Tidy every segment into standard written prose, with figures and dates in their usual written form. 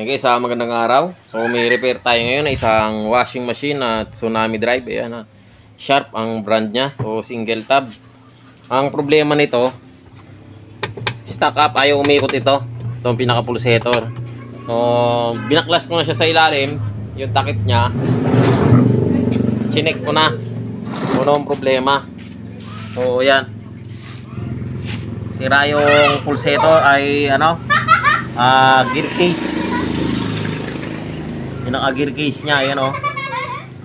guys, magandang araw. So may repair tayo ngayon na isang washing machine na Tsunami Drive. Ayan, Sharp ang brand niya. So single tab. Ang problema nito, stuck up, ayaw umikot ito. Itong pinaka pulsator. So binaklas ko na siya sa ilalim, yung takip niya. Chinek ko na kung ano ang problema. So ayan, sira yung pulsator ay gear case. Yung gear case niya, ayan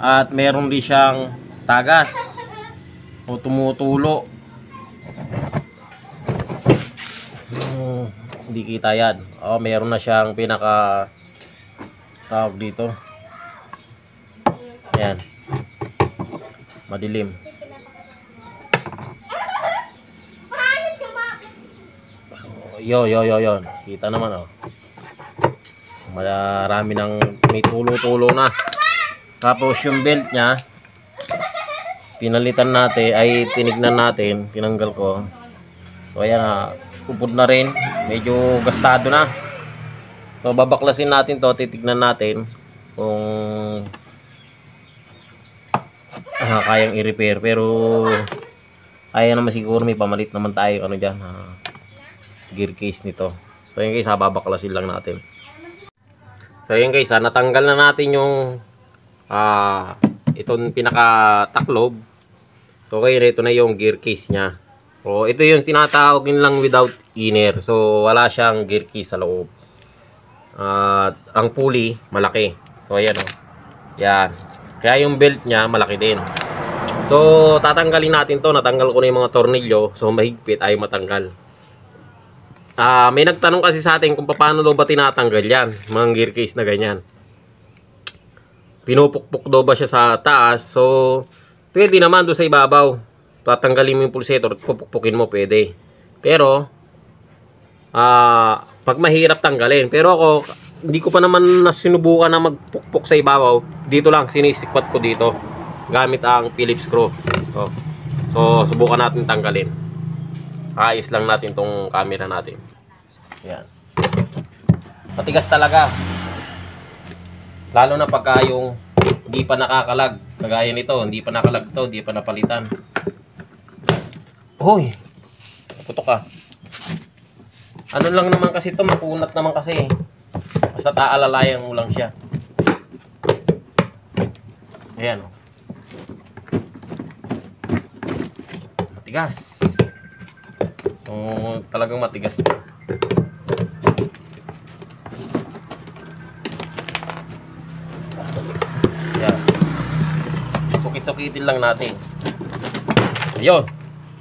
at meron din siyang tagas o tumutulo. Hindi kita yan. Meron na siyang pinaka tawag dito. Ayan, madilim. Yon. Kita naman marami ng may tulo-tulo na. Tapos yung belt niya, pinalitan natin, ay tinignan natin, tinanggal ko. So ayan, upod na rin, medyo gastado na. So babaklasin natin to, titignan natin kung kayang i-repair. Pero kaya naman siguro, may pamalit naman tayo dyan, gear case nito. So yun guys, babaklasin lang natin. So yun guys, natanggal na natin yung itong pinaka taklob. So okay, ito na yung gear case nya. So ito yung tinatawag lang without inner. So wala siyang gear case sa loob. Ang pulley malaki. So ayan yan. Kaya yung belt nya malaki din. So tatanggalin natin to. Natanggal ko na yung mga tornilyo. So mahigpit ay matanggal. May nagtanong kasi sa atin kung paano daw ba tinatanggal yan, mga gear case na ganyan. Pinupukpuk daw ba siya sa taas? So pwede naman doon sa ibabaw. Tatanggalin mo yung pulsator, pupukpukin mo, pwede. Pero pag mahirap tanggalin. Pero ako, hindi ko pa naman nasinubukan na magpukpuk sa ibabaw. Dito lang, sinisikwat ko dito gamit ang Phillips screw. So subukan natin tanggalin. Ayos lang natin tong camera natin. Yan. Matigas talaga. Lalo na pagka yung hindi pa nakakalag. Kagaya nito, hindi pa nakalag to, hindi pa napalitan. Hoy, putok ka. Ano lang naman kasi to, makunat naman kasi. Basta taalalayan mo lang siya. Ayan. Matigas. So, talagang matigas ito. Yan. Sukit-sukitin lang natin. Ayun.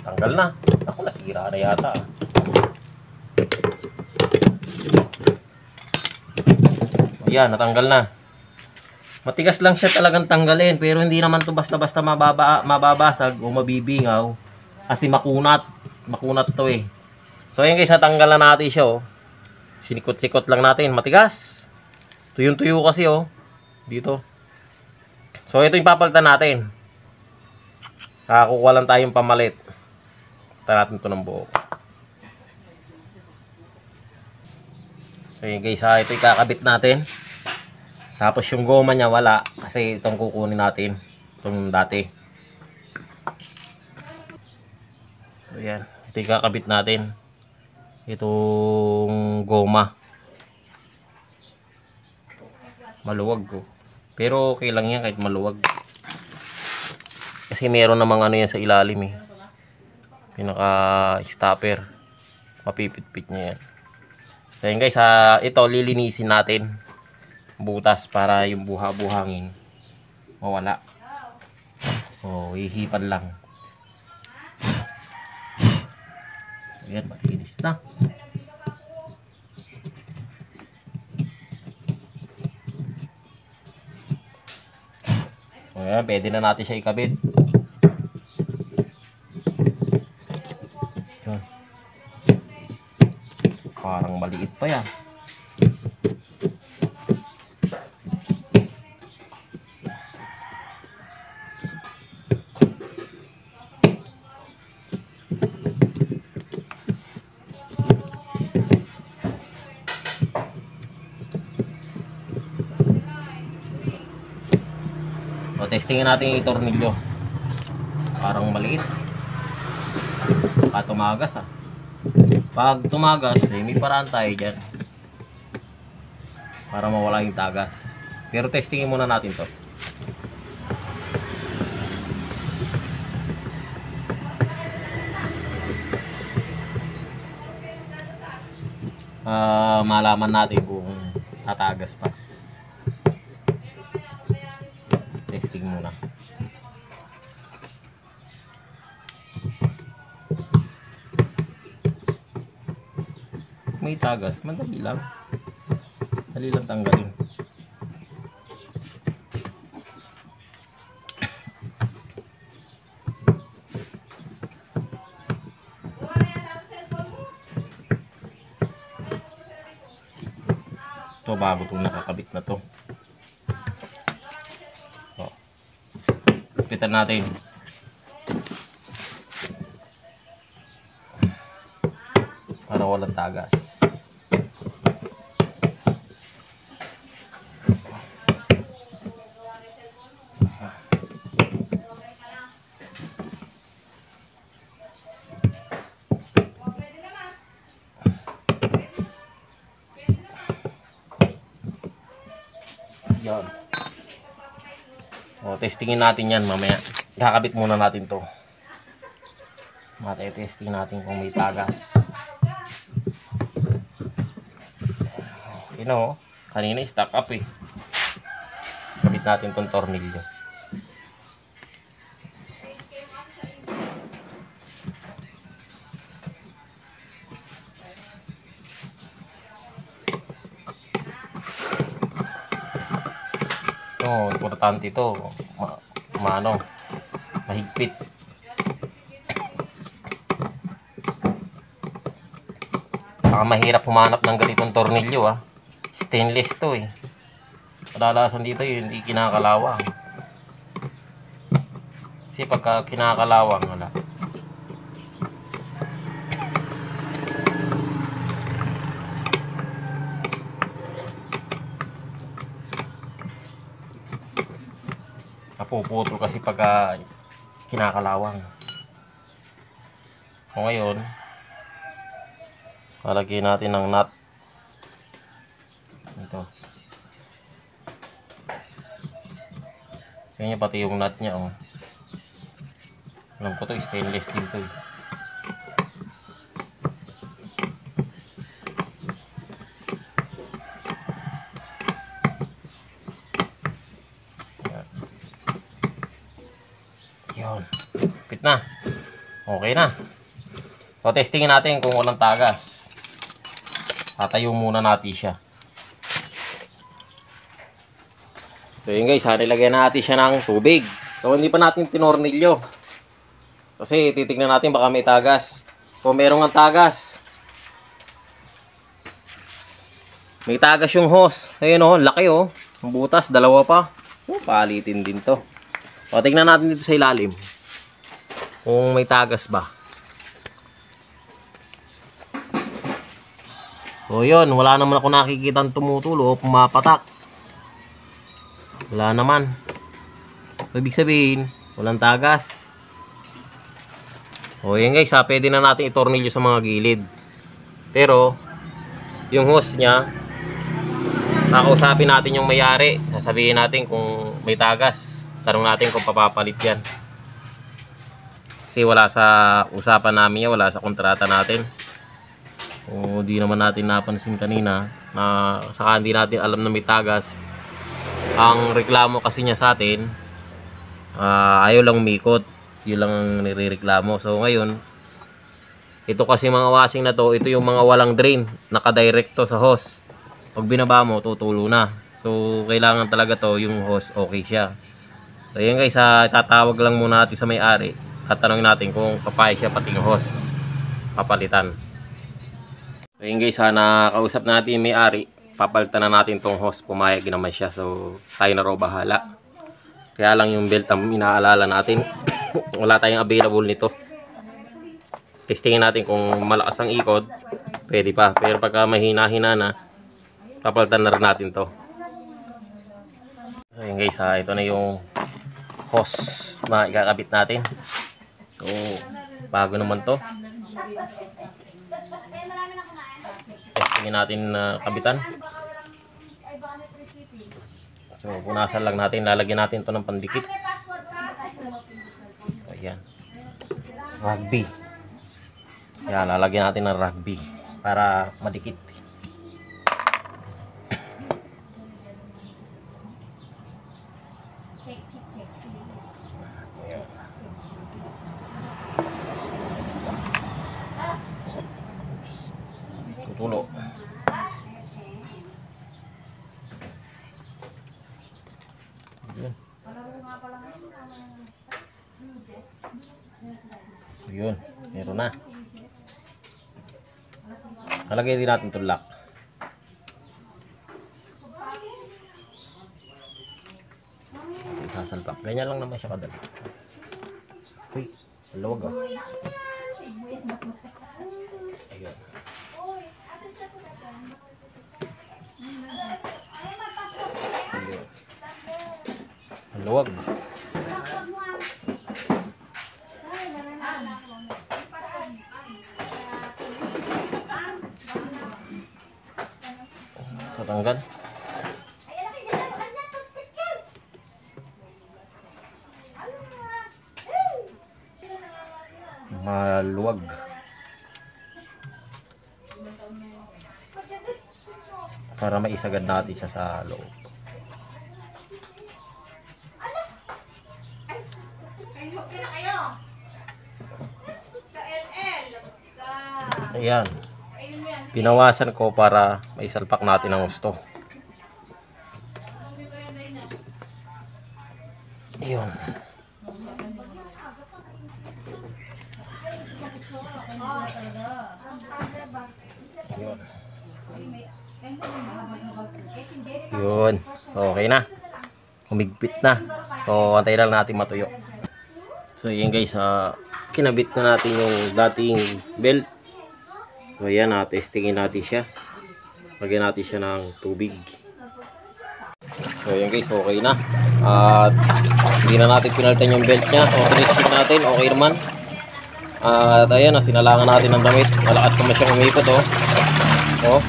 Tanggal na. Ako, nasira na yata. Ayan, natanggal na. Matigas lang siya talagang tanggalin. Pero hindi naman to basta-basta mababasag o mabibingaw. Kasi makunat to eh. So ayun guys, natanggal na natin siya Sinikot-sikot lang natin, matigas. Tuyong-tuyo kasi dito. So ito yung papalitan natin. Kukuha lang tayong pamalit. Palitan natin ito ng buo. So yun guys, ito yung kakabit natin. Tapos yung goma niya wala, kasi itong kukunin natin, itong dati. So yan, ito yung kakabit natin, itong goma. Maluwag pero okay lang yan kahit maluwag, kasi meron namang yan sa ilalim pinaka stopper, mapipit-pit niya yan. So yan guys, ito lilinisin natin butas para yung buha-buhangin mawala. Hihipan lang. Ayan, malinis na. Ayan, pwede na natin siya ikabit. Parang maliit pa yan. testingin natin yung tornilyo. Parang maliit. Baka tumagas ah. Pag tumagas, may paraan tayo dyan para mawala yung tagas. Pero testingin muna natin to. Malaman natin kung tatagas pa. Testing muna. May tagas, madali lang. Dali lang tanggalin. Ito bago itong nakakabit na to. So, kapitan natin. Para walang tagas. Yan. O, testingin natin yan mamaya. Kakabit muna natin to. Testing natin kung may tagas. You know, kanina stuck up eh. Kabit natin tong tornilyo. So, importante ito, mahigpit. Baka mahirap humanap ng ganitong tornilyo ah. Stainless to eh. Kadalasan dito yun, hindi kinakalawang. Kasi pagka kinakalawang, wala. Napuputol kasi pagka kinakalawang. O ngayon, lalagyan natin ng nut. Ito. Kanya pati yung nut niya oh. Alam ko to, stainless din to eh. Yun. Fit na. Okay na. So testingin natin kung walang tagas. Tatayo muna natin siya. So yun guys, nilagyan natin siya ng tubig. So hindi pa natin tinornilyo. Kasi titignan natin baka may tagas. Kung merong ang tagas. May tagas yung hose. Ayun oh, laki oh. Ang butas, dalawa pa. Oh, palitin din to. O tignan natin dito sa ilalim. Kung may tagas ba. O yun, wala naman ako nakikitang tumutulo o pumapatak. Wala naman. Ibig sabihin, walang tagas. O yan guys, pwede na natin itornilyo sa mga gilid. Pero, yung hose niya, nakausapin natin yung may-ari. Sasabihin natin kung may tagas. Tanong natin kung papapalit yan. Kasi wala sa usapan namin yan, wala sa kontrata natin. O di naman natin napansin kanina na saka hindi natin alam na may tagas. Ang reklamo kasi niya sa atin, ayaw lang umikot. Yun lang ang nirereklamo. So ngayon, ito kasi mga washing na to, ito yung mga walang drain, nakadirekto sa hose. Pag binaba mo, tutulo na. So kailangan talaga to, yung hose okay siya. So yun guys, tatawag lang muna natin sa may-ari. Tatanungin natin kung papayag siya pati yung hose papalitan. So yun guys, nakausap natin yung may-ari. Papalitan na natin tong hose, pumayag naman siya. So tayo na raw bahala. Kaya lang yung belt ang inaalala natin. Wala tayong available nito. Testingin natin kung malakas ang ikot, pwede pa. Pero pagka mahina-hina na, papalitan na rin natin to. So yun guys, ito na yung hose na ikakabit natin. So, bago naman to. Testingin natin na kabitan. So, punasan lang natin. Lalagyan natin to ng pandikit. So, ayan. Rugby. Ayan, lalagyan natin ng rugby para madikit. Tutulo. Yun. Yun, meron na. Nalagay din natin itong lock. Sasalpak. Ganyan lang naman siya kadali. Uy, maluwag ah. Ayun. Maluwag. Tatanggal. Maluwag. Para maisagad natin siya sa loob. Ayan. Pinawasan ko para maisalpak natin ang gusto. Ayun. Ayun. Yun. Okay na. Humigpit na. So, antay lang natin matuyo. So, yun guys. Kinabit na natin yung dating belt. So, ayan. Testingin natin siya. Lagyan natin siya ng tubig. So, yun guys. Okay na. At hindi na natin pinalitan yung belt niya. So, tinisip natin. Okay naman. At ayan. Sinalangan natin ng damit. Malakas naman siyang umipot. Oh.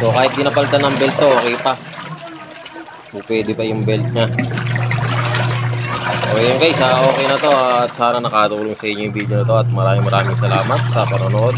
So kahit di napalitan ng belt to, okay pa. So, pwede pa yung belt nya. So yun guys, okay na to. At sana nakatulong sa inyo yung video na to. At maraming salamat sa panonood.